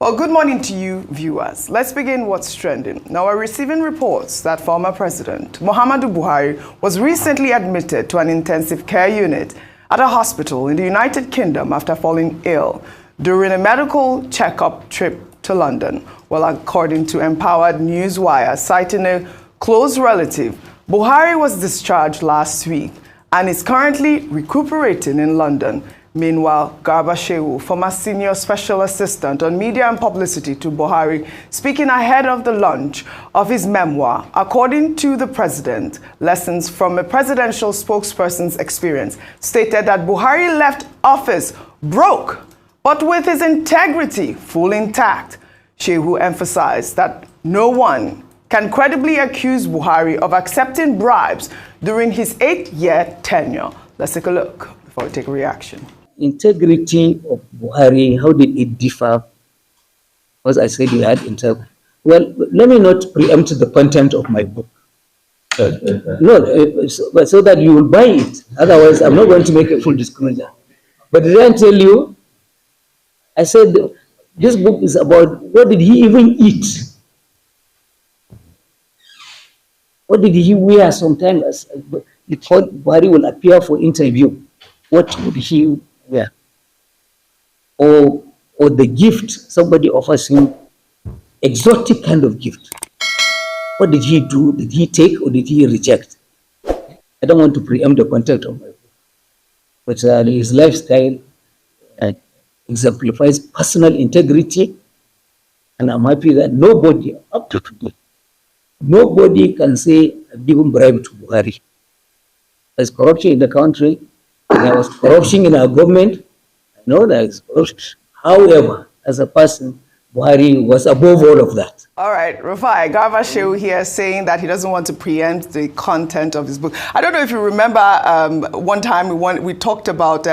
Well, good morning to you, viewers. Let's begin what's trending. Now, we're receiving reports that former President Muhammadu Buhari was recently admitted to an intensive care unit at a hospital in the United Kingdom after falling ill during a medical checkup trip to London. Well, according to Empowered Newswire, citing a close relative, Buhari was discharged last week and is currently recuperating in London. Meanwhile, Garba Shehu, former senior special assistant on media and publicity to Buhari, speaking ahead of the launch of his memoir, according to the president, Lessons from a Presidential Spokesperson's Experience, stated that Buhari left office broke, but with his integrity full intact. Shehu emphasized that no one can credibly accuse Buhari of accepting bribes during his 8-year tenure. Let's take a look before we take a reaction. Integrity of Buhari, how did it differ? As I said, you had integrity. Well, let me not preempt the content of my book. No, so that you will buy it. Otherwise, I'm not going to make a full disclosure. But did I tell you? I said this book is about what did he even eat? What did he wear? Sometimes he thought Buhari will appear for interview. What would he wear? Or the gift somebody offers him, exotic kind of gift. What did he do? Did he take or did he reject? I don't want to preempt the content of my book, but his lifestyle exemplifies personal integrity, and I'm happy that nobody, up to today, nobody can say I've given bribe to Buhari. There's corruption in the country. There was corruption in our government. I know there is corruption. However, as a person, Buhari was above all of that. All right, Rufai, Garba Shehu here saying that he doesn't want to preempt the content of his book. I don't know if you remember one time we talked about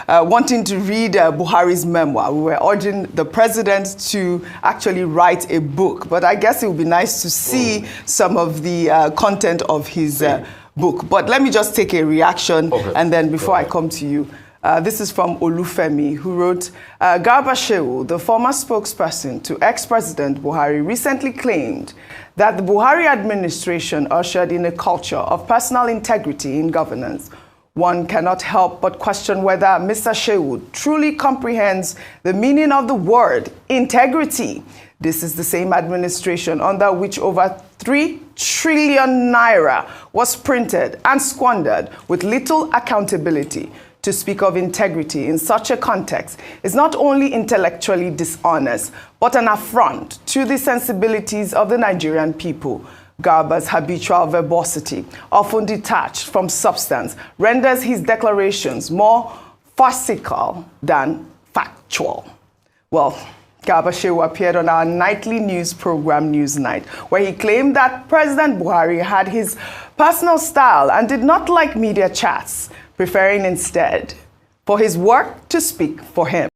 wanting to read Buhari's memoir. We were urging the president to actually write a book, but I guess it would be nice to see some of the content of his book. But let me just take a reaction, and then before I come to you. This is from Olufemi, who wrote, Garba Shehu, the former spokesperson to ex-president Buhari, recently claimed that the Buhari administration ushered in a culture of personal integrity in governance. One cannot help but question whether Mr. Shehu truly comprehends the meaning of the word integrity. This is the same administration under which over 3 trillion naira was printed and squandered with little accountability. To speak of integrity in such a context is not only intellectually dishonest, but an affront to the sensibilities of the Nigerian people. Garba's habitual verbosity, often detached from substance, renders his declarations more farcical than factual. Well, Garba Shehu appeared on our nightly news program Newsnight, where he claimed that President Buhari had his personal style and did not like media chats, preferring instead for his work to speak for him.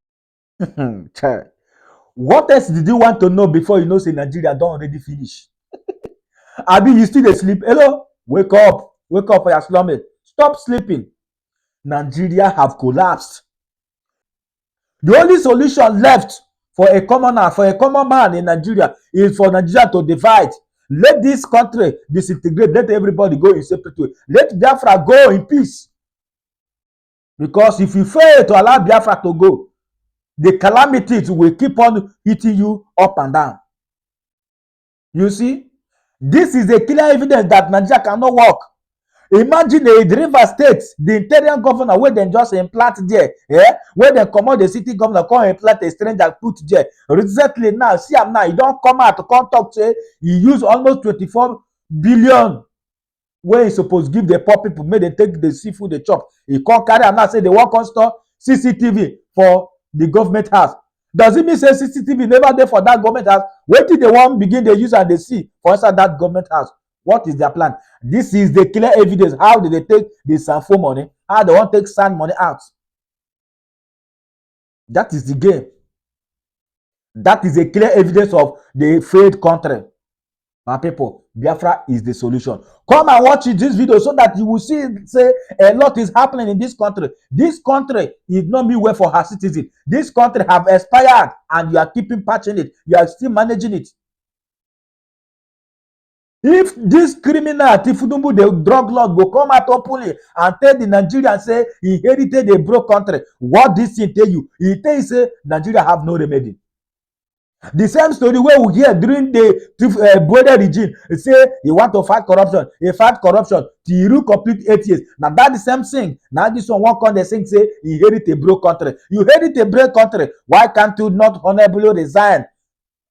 What else did you want to know before you know say Nigeria don't already finish? Abi, you still asleep? Hello? Wake up for your slumber. Stop sleeping. Nigeria have collapsed. The only solution left for a commoner, for a common man in Nigeria, is for Nigeria to divide. Let this country disintegrate. Let everybody go in separate way. Let Biafra go in peace. Because if you fail to allow Biafra to go, the calamities will keep on hitting you up and down. You see, this is a clear evidence that Nigeria cannot work. Imagine a River State, the interior governor, where they just implant there, where they come out the city governor, come implant a stranger put there. Recently now, see him now, he don't come out to come talk, say he used almost 24 billion. Where he supposed to give the poor people, make them take the seafood they chop. He can't carry and now say they want to store CCTV for the government house. Does it mean say CCTV never there for that government house? Wait till they want begin they use and they see for inside that government house? What is their plan? This is the clear evidence. How did they take the Sanfo money? How they want to take sand money out? That is the game. That is a clear evidence of the failed country. My people, Biafra is the solution. Come and watch this video so that you will see, say, a lot is happening in this country. This country is not me well for her citizens. This country have expired and you are keeping patching it. You are still managing it. If this criminal Tinubu, the drug lord, go come out openly and tell the Nigerians say he inherited a broke country, what this thing tell you? He tell you say Nigeria have no remedy. The same story where we hear during the Buhari regime, say he want to fight corruption. He fight corruption till he complete 8 years. Now that the same thing. Now this one come the thing say he inherit a broke country. You inherit a broke country. Why can't you not honorably resign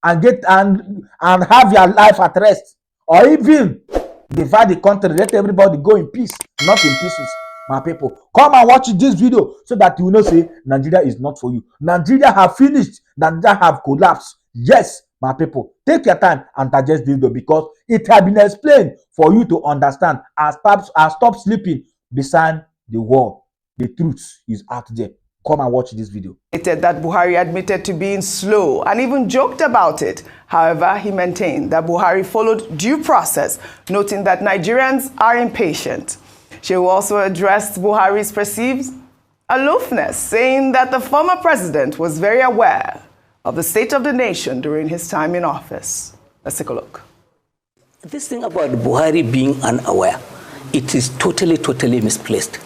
and get and have your life at rest, or even divide the country, let everybody go in peace, not in pieces? My people, come and watch this video so that you know say Nigeria is not for you. Nigeria have finished. Nigeria have collapsed. Yes, my people, take your time and digest this video because it has been explained for you to understand and stop sleeping beside the wall. The truth is out there. Come and watch this video. That Buhari admitted to being slow and even joked about it. However, he maintained that Buhari followed due process, noting that Nigerians are impatient. Shehu also addressed Buhari's perceived aloofness, saying that the former president was very aware of the state of the nation during his time in office. Let's take a look. This thing about Buhari being unaware, it is totally misplaced.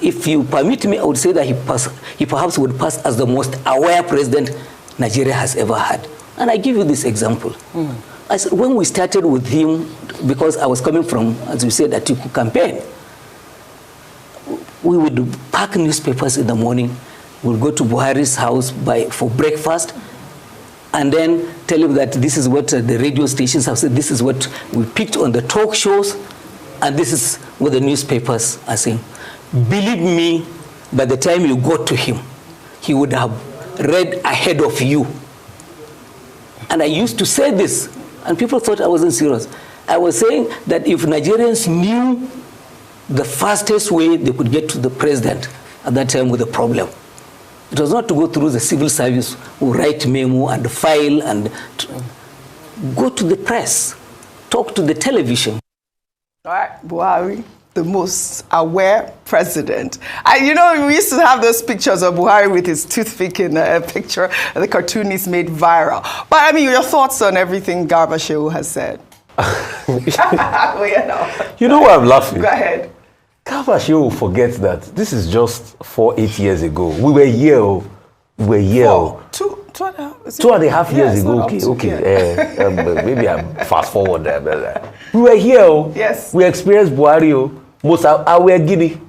If you permit me, I would say that he perhaps would pass as the most aware president Nigeria has ever had. And I give you this example. When we started with him, because I was coming from, as you said, a Atiku campaign, we would pack newspapers in the morning, we'll go to Buhari's house for breakfast, and then tell him that this is what the radio stations have said, this is what we picked on the talk shows, and this is what the newspapers are saying. Believe me, by the time you got to him, he would have read ahead of you. And I used to say this, and people thought I wasn't serious. I was saying that if Nigerians knew the fastest way they could get to the president at that time with a problem, it was not to go through the civil service who write memo and file and go to the press, talk to the television. All right, Buhari, the most aware president. You know, we used to have those pictures of Buhari with his toothpick in a picture, the cartoonist made viral. But I mean, your thoughts on everything Garba Shehu has said? You know why I'm laughing? Go ahead. Garba Shehu forgets that this is just 8 years ago. We were here. We were here. Two and a half years ago. Okay. Maybe I'm fast forward there. We were here. Yes. We experienced Buhari. Most aware Guinea.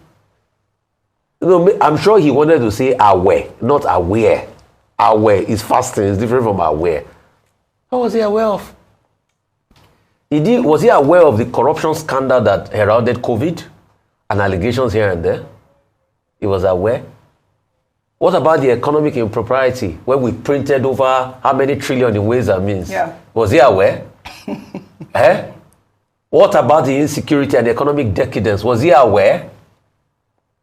You know, I'm sure he wanted to say aware, not aware. Aware is fasting. It's different from aware. What was he aware of? Was he aware of the corruption scandal that heralded COVID and allegations here and there? He was aware. What about the economic impropriety when we printed over how many trillion in ways and means? Yeah. Was he aware? What about the insecurity and economic decadence? Was he aware?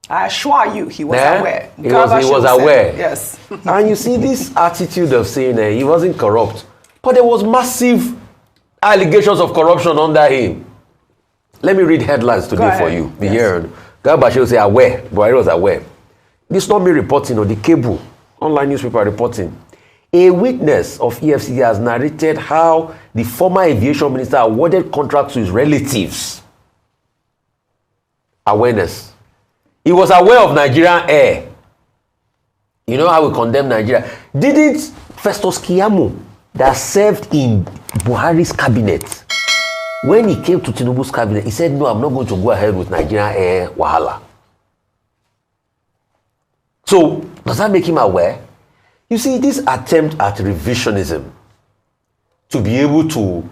I assure you, he was aware. He was aware. Yes. And you see this attitude of saying he wasn't corrupt, but there was massive allegations of corruption under him. Let me read headlines today for you. Be here. Garba Shehu say aware. Buhari was aware. This is not me reporting or the cable, online newspaper reporting. A witness of EFCC has narrated how the former aviation minister awarded contracts to his relatives. Awareness. He was aware of Nigerian Air. You know how we condemn Nigeria. Didn't Festus Keyamo, that served in Buhari's cabinet, when he came to Tinubu's cabinet, he said, no, I'm not going to go ahead with Nigerian Air Wahala. So, does that make him aware? You see, this attempt at revisionism, to be able to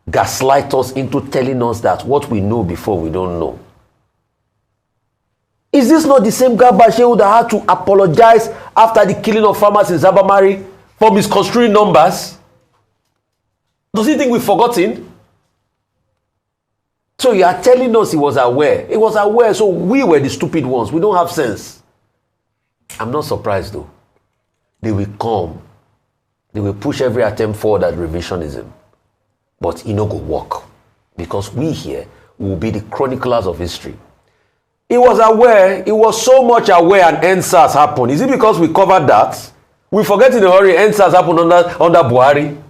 gaslight us into telling us that what we know before we don't know. Is this not the same Garba Shehu that had to apologize after the killing of farmers in Zabamari for misconstruing numbers? Does he think we've forgotten? So you are telling us he was aware. He was aware, so we were the stupid ones. We don't have sense. I'm not surprised though. They will come. They will push every attempt forward at revisionism. but it no go work because we here will be the chroniclers of history. He was aware, he was so much aware and NSAS happened. Is it because we covered that? We forget in a hurry NSAS happened under Buhari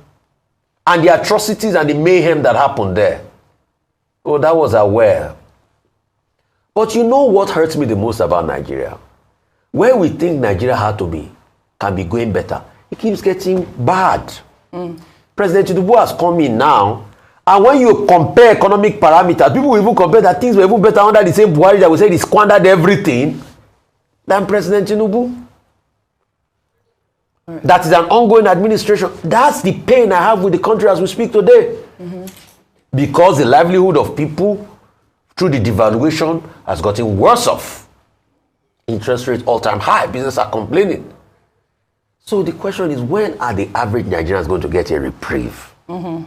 and the atrocities and the mayhem that happened there. Oh, that was aware. But you know what hurts me the most about Nigeria? Where we think Nigeria had to be, can be going better, it keeps getting bad. President Tinubu has come in now, and when you compare economic parameters, people will even compare that things were even better under the same Buhari that we said he squandered everything than President Tinubu. Right. That is an ongoing administration. That's the pain I have with the country as we speak today. Because the livelihood of people through the devaluation has gotten worse off. Interest rates all-time high. Businesses are complaining. So the question is, when are the average Nigerians going to get a reprieve?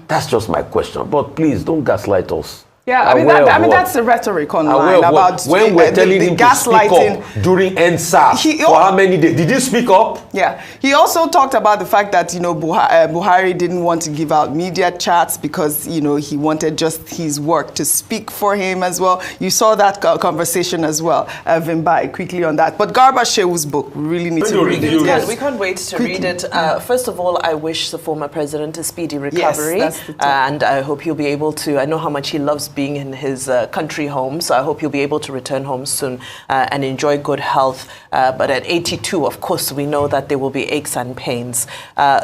That's just my question. But please, don't gaslight us. Yeah, I mean that's the rhetoric online about when we're telling him to speak up during NSAS for how many days? Did he speak up? Yeah, he also talked about the fact that Buhari didn't want to give out media chats because he wanted just his work to speak for him as well. You saw that conversation as well. Vimbai, quickly on that. But Garba Shehu's book, we really need to read it. Yes. We can't wait to read it. First of all, I wish the former president a speedy recovery, and I hope he'll be able to. I know how much he loves being in his country home, so I hope he'll be able to return home soon and enjoy good health. But at 82, of course, we know that there will be aches and pains.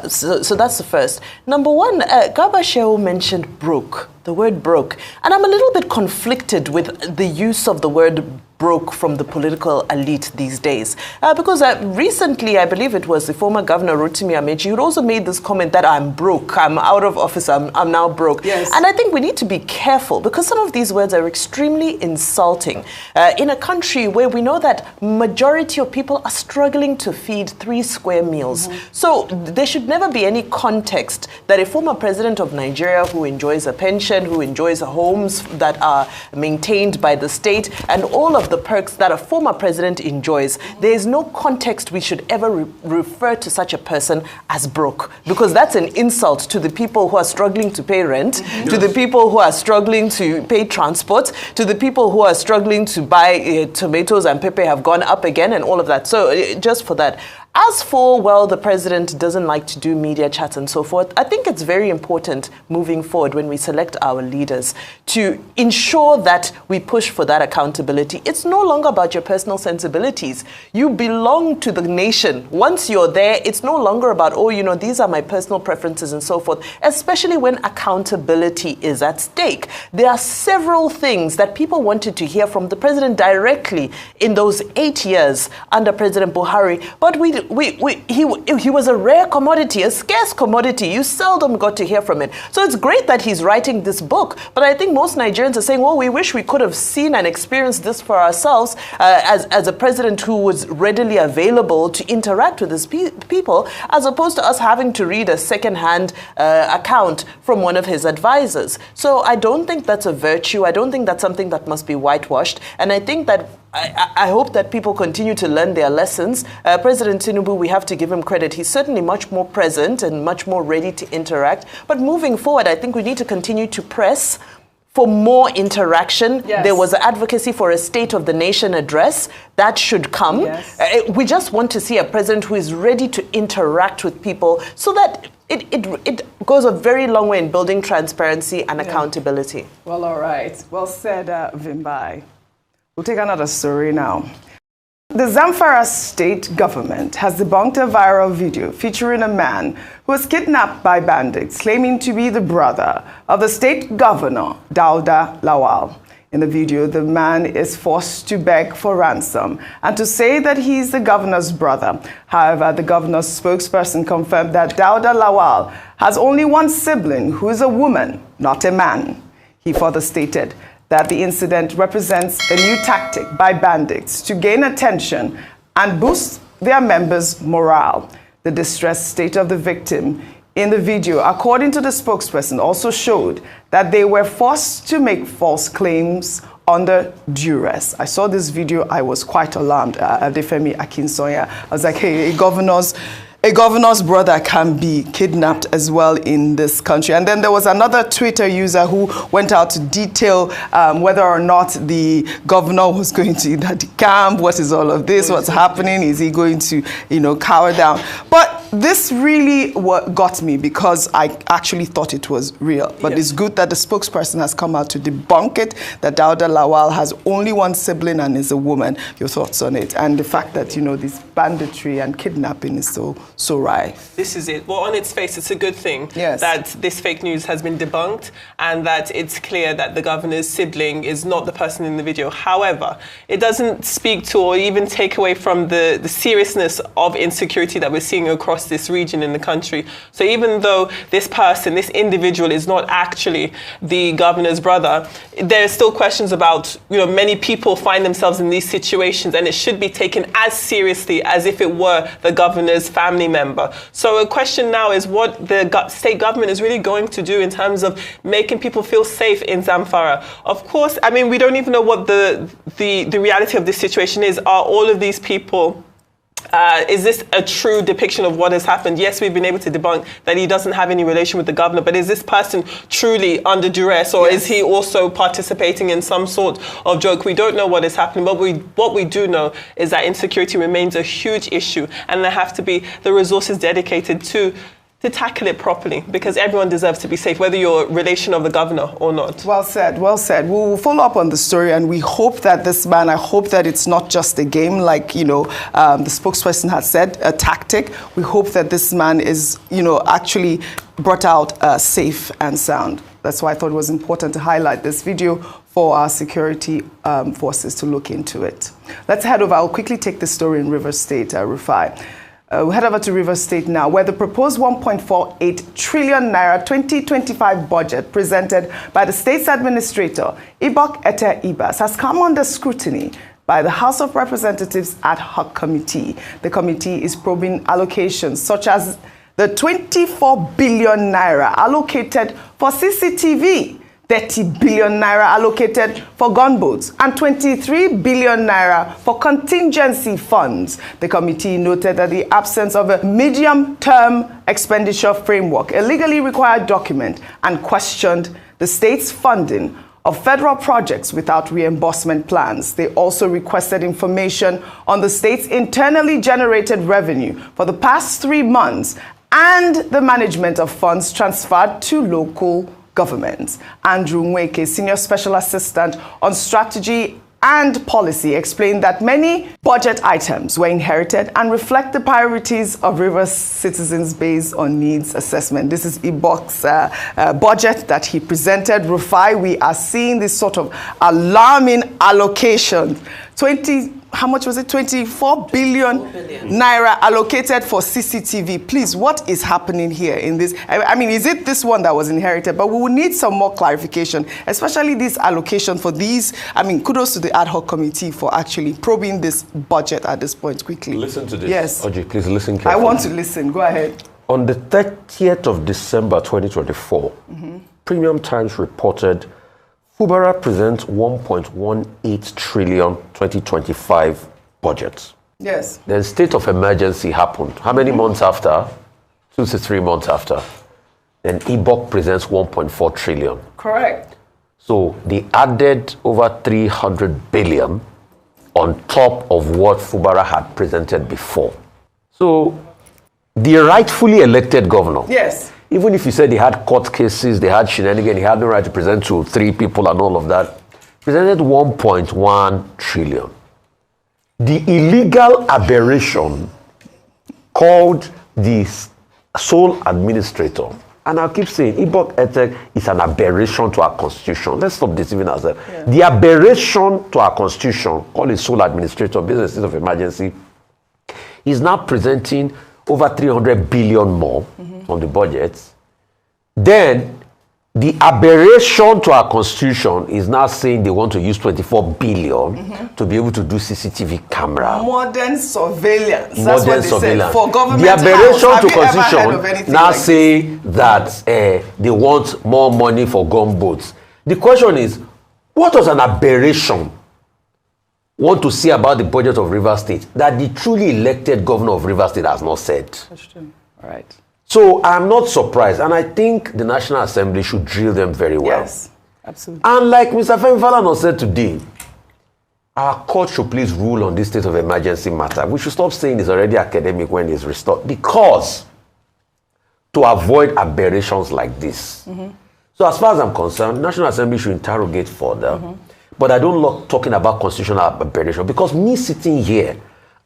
So that's the first. Number one, Garba Shehu mentioned broke, the word broke. And I'm a little bit conflicted with the use of the word broke from the political elite these days. Because recently, I believe it was the former governor, Rotimi Amechi, who also made this comment that I'm broke, I'm out of office, I'm now broke. Yes. And I think we need to be careful because some of these words are extremely insulting. In a country where we know that majority of people are struggling to feed 3 square meals. So there should never be any context that a former president of Nigeria who enjoys a pension, who enjoys homes that are maintained by the state, and all of the perks that a former president enjoys, there is no context we should ever refer to such a person as broke, because that's an insult to the people who are struggling to pay rent, to the people who are struggling to pay transport, to the people who are struggling to buy tomatoes and pepper have gone up again and all of that. So just for that. As for, well, the president doesn't like to do media chats and so forth, I think it's very important moving forward when we select our leaders to ensure that we push for that accountability. It's no longer about your personal sensibilities. You belong to the nation. Once you're there, it's no longer about, these are my personal preferences and so forth, especially when accountability is at stake. There are several things that people wanted to hear from the president directly in those 8 years under President Buhari, but he was a rare commodity, a scarce commodity. You seldom got to hear from it. So it's great that he's writing this book, but I think most Nigerians are saying, well, we wish we could have seen and experienced this for ourselves as a president who was readily available to interact with his people, as opposed to us having to read a second-hand account from one of his advisors. So I don't think that's a virtue. I don't think that's something that must be whitewashed. And I think that I hope that people continue to learn their lessons. President Tinubu, we have to give him credit. He's certainly much more present and much more ready to interact. But moving forward, I think we need to continue to press for more interaction. Yes. There was advocacy for a State of the Nation address. That should come. Yes. We just want to see a president who is ready to interact with people so that it goes a very long way in building transparency and accountability. Well, all right. Well said, Vimbai. We'll take another story now. The Zanfara State government has debunked a viral video featuring a man who was kidnapped by bandits, claiming to be the brother of the state governor, Dauda Lawal. In the video, the man is forced to beg for ransom and to say that he is the governor's brother. However, the governor's spokesperson confirmed that Dauda Lawal has only one sibling, who is a woman, not a man. He further stated that the incident represents a new tactic by bandits to gain attention and boost their members' morale. The distressed state of the victim in the video, according to the spokesperson, also showed that they were forced to make false claims under duress. I saw this video, I was quite alarmed. Adefemi Akinsoya, I was like, hey, a governor's brother can be kidnapped as well in this country. And then there was another Twitter user who went out to detail whether or not the governor was going to the camp. What is all of this? What's happening? Is he going to, cower down? But this really got me because I actually thought it was real. But it's good that the spokesperson has come out to debunk it, that Dauda Lawal has only one sibling and is a woman. Your thoughts on it? And the fact that, this banditry and kidnapping is so rife. This is it. Well, on its face, it's a good thing that this fake news has been debunked and that it's clear that the governor's sibling is not the person in the video. However, it doesn't speak to or even take away from the seriousness of insecurity that we're seeing across this region in the country. So even though this person, this individual is not actually the governor's brother, there are still questions about, many people find themselves in these situations and it should be taken as seriously as if it were the governor's family member. So a question now is what the state government is really going to do in terms of making people feel safe in Zamfara. Of course, we don't even know what the reality of this situation is. Are all of these people is this a true depiction of what has happened? Yes, we've been able to debunk that he doesn't have any relation with the governor, but is this person truly under duress, or is he also participating in some sort of joke? We don't know what is happening, but what we do know is that insecurity remains a huge issue, and there have to be the resources dedicated to tackle it properly, because everyone deserves to be safe, whether you're a relation of the governor or not. Well said, well said. We will follow up on the story, and we hope that this man, I hope that it's not just a game like, the spokesperson had said, a tactic. We hope that this man is, actually brought out safe and sound. That's why I thought it was important to highlight this video for our security forces to look into it. Let's head over. I'll quickly take the story in Rivers State, Rufai. We head over to Rivers State now, where the proposed 1.48 trillion naira 2025 budget presented by the state's administrator, Ibok Ete Ibas, has come under scrutiny by the House of Representatives ad hoc committee. The committee is probing allocations such as the 24 billion naira allocated for CCTV, 30 billion naira allocated for gunboats, and 23 billion naira for contingency funds. The committee noted that the absence of a medium-term expenditure framework, a legally required document, and questioned the state's funding of federal projects without reimbursement plans. They also requested information on the state's internally generated revenue for the past 3 months and the management of funds transferred to local governments. Andrew Nweke, Senior Special Assistant on Strategy and Policy, explained that many budget items were inherited and reflect the priorities of Rivers citizens based on needs assessment. This is Ibok's budget that he presented. Rufai, we are seeing this sort of alarming allocation. How much was it? 24 billion naira allocated for CCTV. Please, what is happening here in this? Is it this one that was inherited? But we will need some more clarification, especially this allocation for these. Kudos to the ad hoc committee for actually probing this budget at this point quickly. Listen to this. Yes. Oji, please listen carefully. I want to listen. Go ahead. On the 30th of December 2024, Premium Times reported Fubara presents 1.18 trillion 2025 budget. Yes. Then state of emergency happened. How many months after? 2 to 3 months after. Then Ibok presents 1.4 trillion. Correct. So they added over 300 billion on top of what Fubara had presented before. So the rightfully elected governor. Yes. Even if you said they had court cases, they had shenanigans, he had no right to present to 3 people and all of that, presented 1.1 trillion. The illegal aberration called the sole administrator, and I'll keep saying, Ibok Ete is an aberration to our constitution. Let's stop deceiving ourselves. Yeah. The aberration to our constitution, called the sole administrator, business state of emergency, is now presenting over 300 billion more on the budget. Then the aberration to our constitution is now saying they want to use 24 billion to be able to do CCTV camera. Modern surveillance. That's what they said. For government the aberration house. to constitution now say that they want more money for gunboats. The question is, what was an aberration want to see about the budget of Rivers State that the truly elected governor of Rivers State has not said. Question. All right. So I'm not surprised, and I think the National Assembly should drill them very well. Yes, absolutely. And like Mr. Femi Falana said today, our court should please rule on this state of emergency matter. We should stop saying it's already academic when it's restored, because to avoid aberrations like this. So as far as I'm concerned, National Assembly should interrogate further. But I don't like talking about constitutional aberration, because me sitting here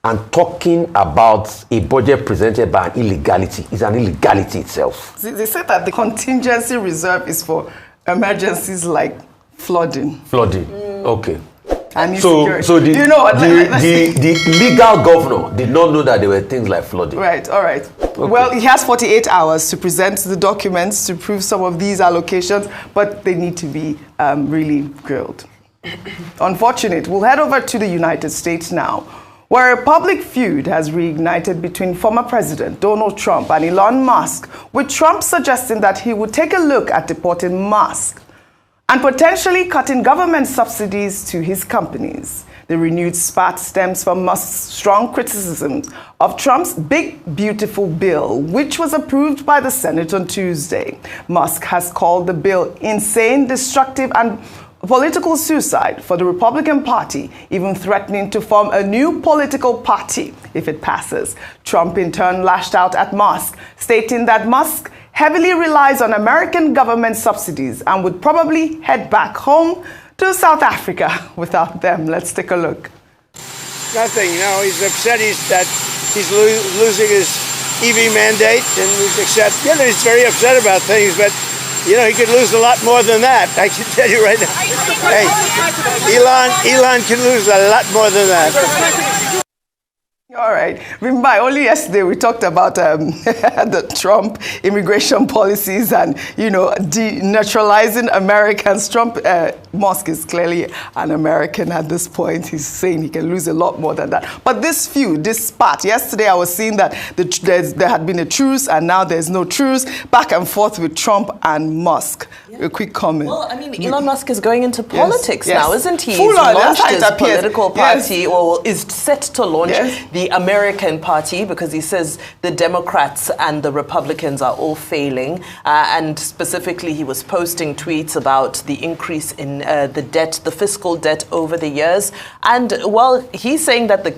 and talking about a budget presented by an illegality is an illegality itself. They said that the contingency reserve is for emergencies like flooding. Flooding. Okay. And So the, you know, the legal governor did not know that there were things like flooding. Right, all right. Okay. Well, he has 48 hours to present the documents to prove some of these allocations, but they need to be really grilled. Unfortunate. We'll head over to the United States now, where a public feud has reignited between former President Donald Trump and Elon Musk, with Trump suggesting that he would take a look at deporting Musk and potentially cutting government subsidies to his companies. The renewed spat stems from Musk's strong criticism of Trump's Big Beautiful Bill, which was approved by the Senate on Tuesday. Musk has called the bill insane, destructive, and political suicide for the Republican Party, even threatening to form a new political party if it passes. Trump in turn lashed out at Musk, stating that Musk heavily relies on American government subsidies and would probably head back home to South Africa without them. Let's take a look. Nothing, he's upset that he's losing his EV mandate, and he's very upset about things, but he could lose a lot more than that. I can tell you right now. Hey, Elon can lose a lot more than that. All right. Remember, only yesterday we talked about the Trump immigration policies and, denaturalizing Americans. Musk is clearly an American at this point. He's saying he can lose a lot more than that. But this feud, this spat, yesterday I was seeing that there had been a truce and now there's no truce, back and forth with Trump and Musk. Yeah. A quick comment. Well, Elon Musk is going into politics now, isn't he? He's launched his political party, or is set to launch the American Party, because he says the Democrats and the Republicans are all failing. And specifically, he was posting tweets about the increase in the debt, the fiscal debt over the years. And, well, he's saying that the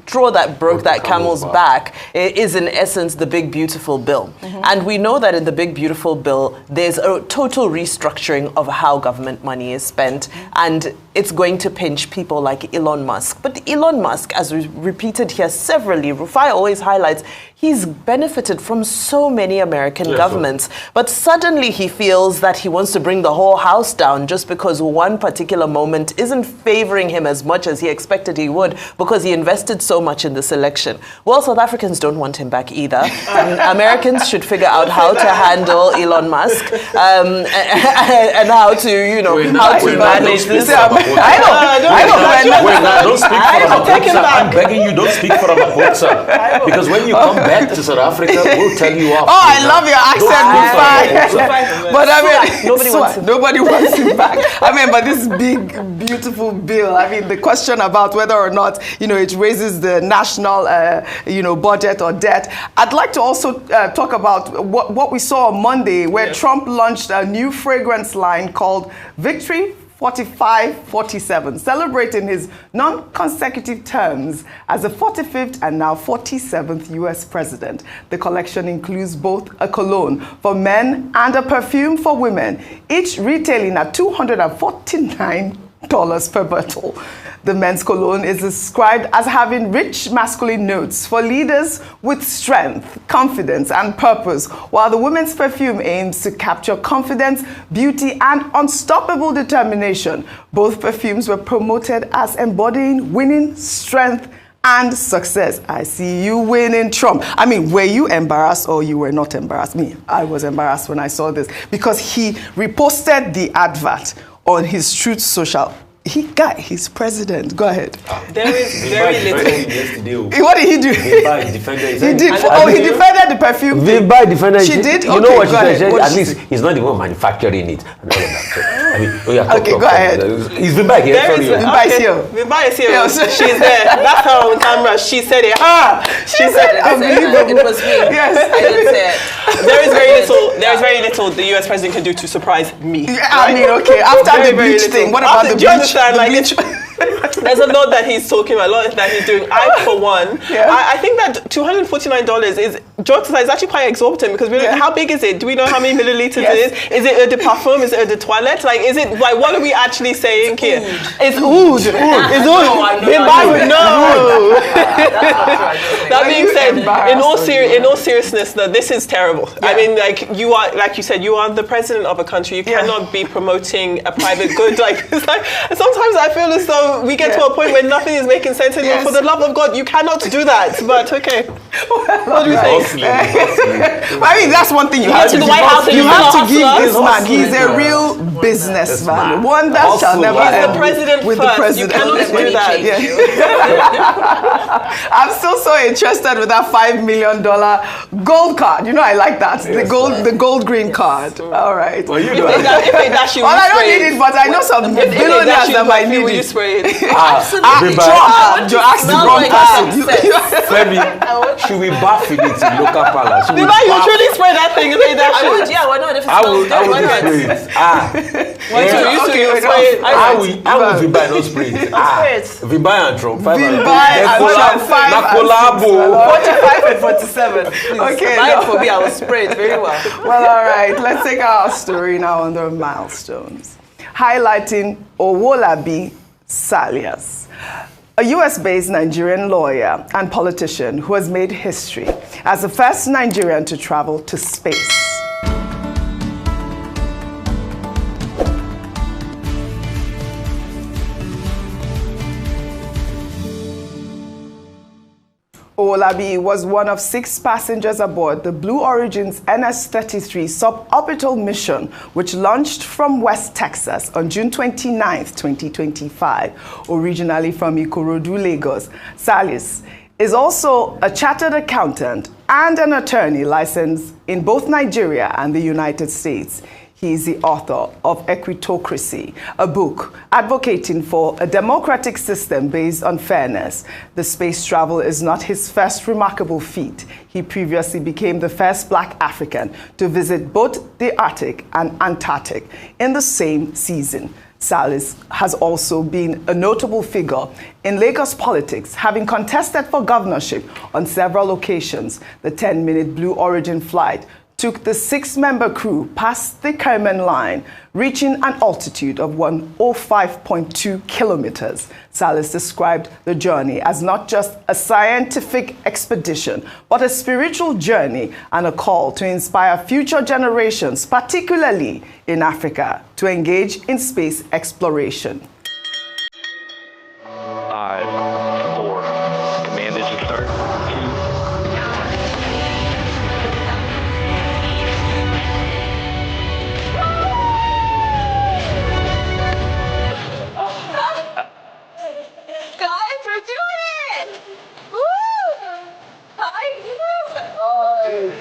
straw that broke that camel's back is, in essence, the Big Beautiful Bill. And we know that in the Big Beautiful Bill, there's a total restructuring of how government money is spent. And it's going to pinch people like Elon Musk. But Elon Musk, as we repeated here severally, Rufai always highlights, he's benefited from so many American governments. But suddenly he feels that he wants to bring the whole house down just because one particular moment isn't favoring him as much as he expected he would, because he invested so much in this election. Well, South Africans don't want him back either. Americans should figure out how to handle Elon Musk and how to manage this. Don't speak for Ramaphosa. I'm begging you, don't speak for Ramaphosa. Because when you come back to South Africa, we'll tell you off. Oh, I love your accent, Rufai. But nobody wants him back. But this Big Beautiful Bill, the question about whether or not, it raises the national, budget or debt. I'd like to also talk about what we saw on Monday, where Trump launched a new fragrance line called Victory 45-47, celebrating his non-consecutive terms as the 45th and now 47th U.S. president. The collection includes both a cologne for men and a perfume for women, each retailing at $249 per bottle. The men's cologne is described as having rich masculine notes for leaders with strength, confidence, and purpose, while the women's perfume aims to capture confidence, beauty, and unstoppable determination. Both perfumes were promoted as embodying winning, strength, and success. I see you winning, Trump. Were you embarrassed or you were not embarrassed? I was embarrassed when I saw this, because he reposted the advert on his Truth Social He's president. Go ahead. There is very little. What did he do? Vimba defended. He did. He defended the perfume. Vimba defended. She did. You know what she said? Ahead. At least he's not the one manufacturing it. And all of that. I mean, okay, go ahead. Is Vimba here? Vimba is here. Vimba is here. She's there. That's her on camera. She said it. She said it. It was me. Yes. I did say it. There is very little the US president can do to surprise me. I mean, okay, after the bleach thing, what about the bleach? Do you bleach? understand? There's a lot that he's talking about, a lot that he's doing. For one, I think that $249 is actually quite exorbitant because how big is it? Do we know how many milliliters it is? Is it eau de parfum? Is it eau de toilette? Like, is it like what are we actually saying here? It's oud. It's oud. No. That being said, in all seriousness, though, this is terrible. I mean, like you said, you are the president of a country. You cannot be promoting a private good. It's like sometimes I feel as though we get to a point where nothing is making sense anymore. For the love of God, you cannot do that. But okay, what do you think? I mean, that's one thing you have to give. You have to give this man. He's a real businessman. One that shall never end. The president with first. The president. You cannot do that. I'm still so interested with that $5 million gold card. You know, I like that. The gold green card. All right. Well, you know. If they dash you, I don't need it, but I know some billionaires that might need it. You spray it? Absolutely. You asked the wrong person. Femi, should we bath in it in local palace? You truly spray that thing and say that shit? I would, yeah, why not? If it's I would spray it. How will Vimba not spray it? Vimba and Trump. Collabo. 45 and 47. Please. Okay. Buy it for me, I will spray it very well. Well, all right. Let's take our story now on the milestones. Highlighting Oola Salas, a US-based Nigerian lawyer and politician who has made history as the first Nigerian to travel to space. Oola was one of 6 passengers aboard the Blue Origin's NS-33 suborbital mission, which launched from West Texas on June 29, 2025, originally from Ikorodu, Lagos. Salas is also a chartered accountant and an attorney licensed in both Nigeria and the United States. He is the author of Equitocracy, a book advocating for a democratic system based on fairness. The space travel is not his first remarkable feat. He previously became the first Black African to visit both the Arctic and Antarctic in the same season. Salas has also been a notable figure in Lagos politics, having contested for governorship on several occasions. The 10-minute Blue Origin flight took the 6-member crew past the Kerman line, reaching an altitude of 105.2 kilometers. Salas described the journey as not just a scientific expedition, but a spiritual journey and a call to inspire future generations, particularly in Africa, to engage in space exploration. 5, 4, command engine start. 2.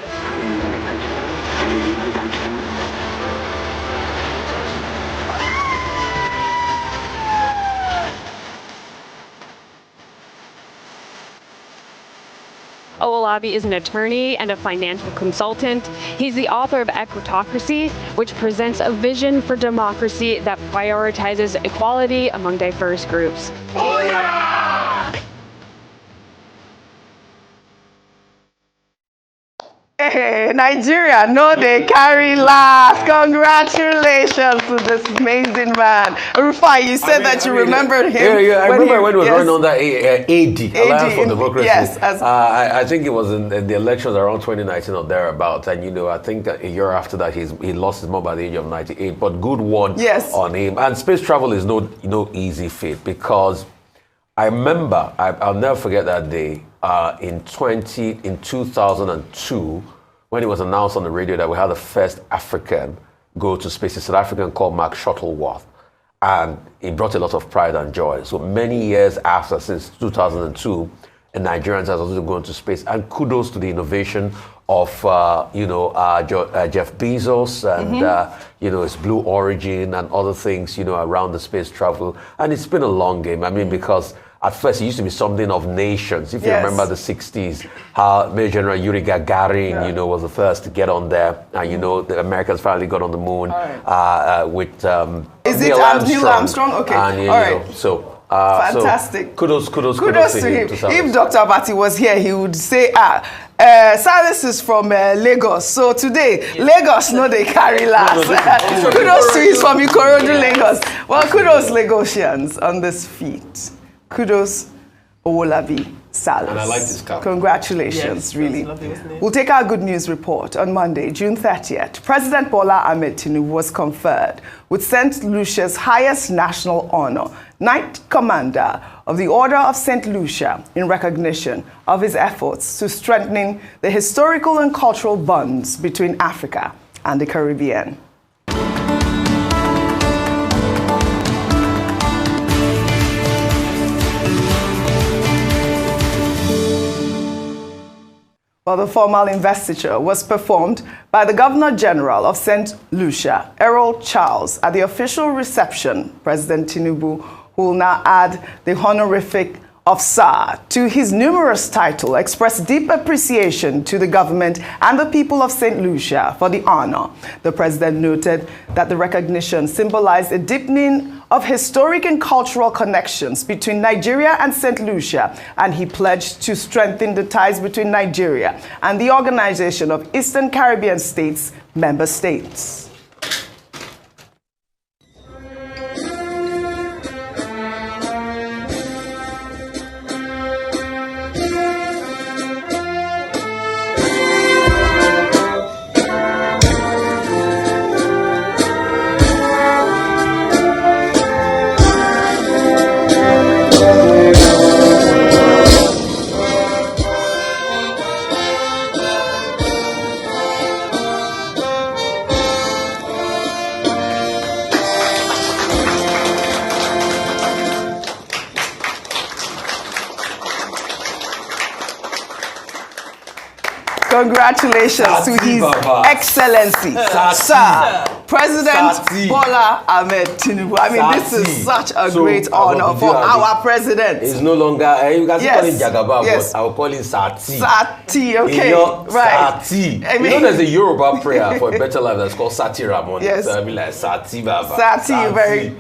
Oola is an attorney and a financial consultant. He's the author of Equitocracy, which presents a vision for democracy that prioritizes equality among diverse groups. Hey, Nigeria, no, they carry last. Congratulations to this amazing man. Rufai, you said you remembered him. Yeah, I remember when he was running on that AD, Alliance for Democracy. Yes. I think it was in the elections around 2019 or thereabouts. And, I think a year after that, he lost his mom by the age of 98. But good one on him. And space travel is no easy feat, because I remember, I'll never forget that day, in 2002, when it was announced on the radio that we had the first African go to space, a South African called Mark Shuttleworth. and it brought a lot of pride and joy. So many years after, since 2002, and Nigerians have also gone to space. And kudos to the innovation of Jeff Bezos and his Blue Origin and other things around the space travel. And it's been a long game. I mean, because at first it used to be something of nations. If you remember the 60s, how Major General Yuri Gagarin was the first to get on there. And the Americans finally got on the moon with Is Neil it Armstrong. Neil Armstrong? Okay, And, all right. So Fantastic. kudos to him. to If Dr. Abati was here, he would say, Salas is from Lagos. So today, Lagos, no, they carry last. Kudos to he's from Ikorodu, Lagos. Well, kudos Lagosians on this feat. Kudos Oola Salas. And I like this cap. Congratulations, really. Lovely, wasn't it? We'll take our good news report on Monday, June 30th. President Bola Ahmed Tinubu was conferred with St. Lucia's highest national honor, Knight Commander of the Order of St. Lucia, in recognition of his efforts to strengthening the historical and cultural bonds between Africa and the Caribbean. Well, the formal investiture was performed by the Governor General of St. Lucia, Errol Charles, at the official reception. President Tinubu, who will now add the honorific of Sir to his numerous titles, expressed deep appreciation to the government and the people of St. Lucia for the honor. The president noted that the recognition symbolized a deepening of historic and cultural connections between Nigeria and St. Lucia, and he pledged to strengthen the ties between Nigeria and the Organization of Eastern Caribbean States member states. Congratulations to His Excellency, Sir President Bola Ahmed Tinubu. I mean, this is such a great honor for our president. It's no longer, you can call him Jagaba, but I will call him Sati. Sati, okay, right. Sati. There's a Yoruba prayer for a better life that's called Sati Ramon. Yes. So I'll be like, Sati Baba. Sati, very.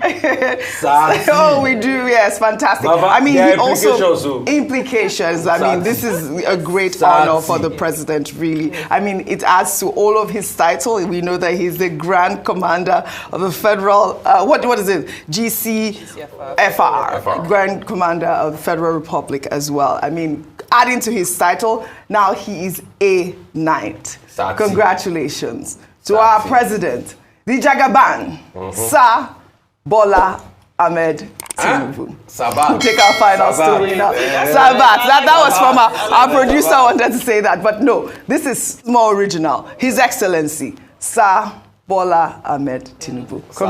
Sati. Oh, we do, yes, fantastic. Baba, I mean, he also implications. I mean, this is a great honor for the president, really. I mean, it adds to all of his title. We know that he's the Grand Commander of the Federal, what is it? GCFR, Grand Commander of the Federal Republic as well. I mean, adding to his title, now he is a knight. Sati. Congratulations to our president, the Jagaban, Sir Bola Ahmed Tinubu. Sabat. We'll take our final story now. Sabat. That was from our producer wanted to say that, but no, this is more original. His Excellency, Sir Bola Ahmed Tinubu.